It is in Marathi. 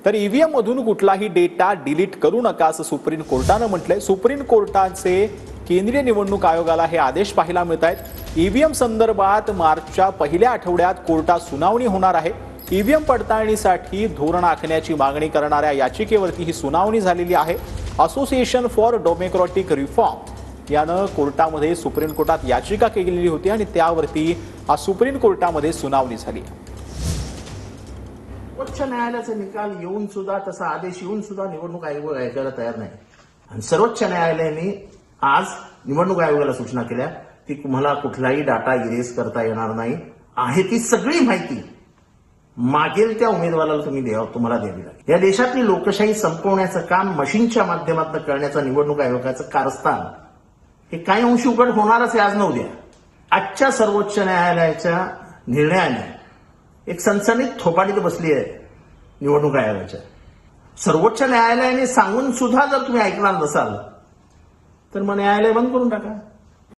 तर ईव्हीएम मधून कुठलाही डेटा डिलीट करू नका असं सुप्रीम कोर्टानं म्हटलंय। सुप्रीम कोर्टाचे केंद्रीय निवडणूक आयोगाला हे आदेश पाहायला मिळत आहेत। ईव्हीएम संदर्भात मार्चच्या पहिल्या आठवड्यात कोर्टात सुनावणी होणार आहे। ईव्हीएम पडताळणीसाठी धोरण आखण्याची मागणी करणाऱ्या याचिकेवरती ही सुनावणी झालेली आहे। असोसिएशन फॉर डेमोक्रॅटिक रिफॉर्म यानं कोर्टामध्ये सुप्रीम कोर्टात याचिका केलेली होती आणि त्यावरती आज सुप्रीम कोर्टामध्ये सुनावणी झाली। उच्च न्यायालयाचा निकाल येऊन सुद्धा, तसा आदेश येऊन सुद्धा निवडणूक आयोग ऐकायला तयार नाही आणि सर्वोच्च न्यायालयाने आज निवडणूक आयोगाला सूचना केल्या की तुम्हाला कुठलाही डाटा इरेज करता येणार नाही आहे ती सगळी माहिती मागेल त्या उमेदवाराला तुम्हाला द्यावी लागेल। या देशातली लोकशाही संपवण्याचं काम मशीनच्या माध्यमातून करण्याचा निवडणूक आयोगाचं कारस्थान हे काही अंशी उघड होणारच आहे आज न उद्या। आजच्या सर्वोच्च न्यायालयाच्या निर्णयाने एक सनसनीत थोपाडीत बसली आहे निवडणूक आयोगाच्या। सर्वोच्च न्यायालयाने सांगून सुद्धा जर तुम्ही ऐकणार नसाल तर मग न्यायालय बंद करून टाका।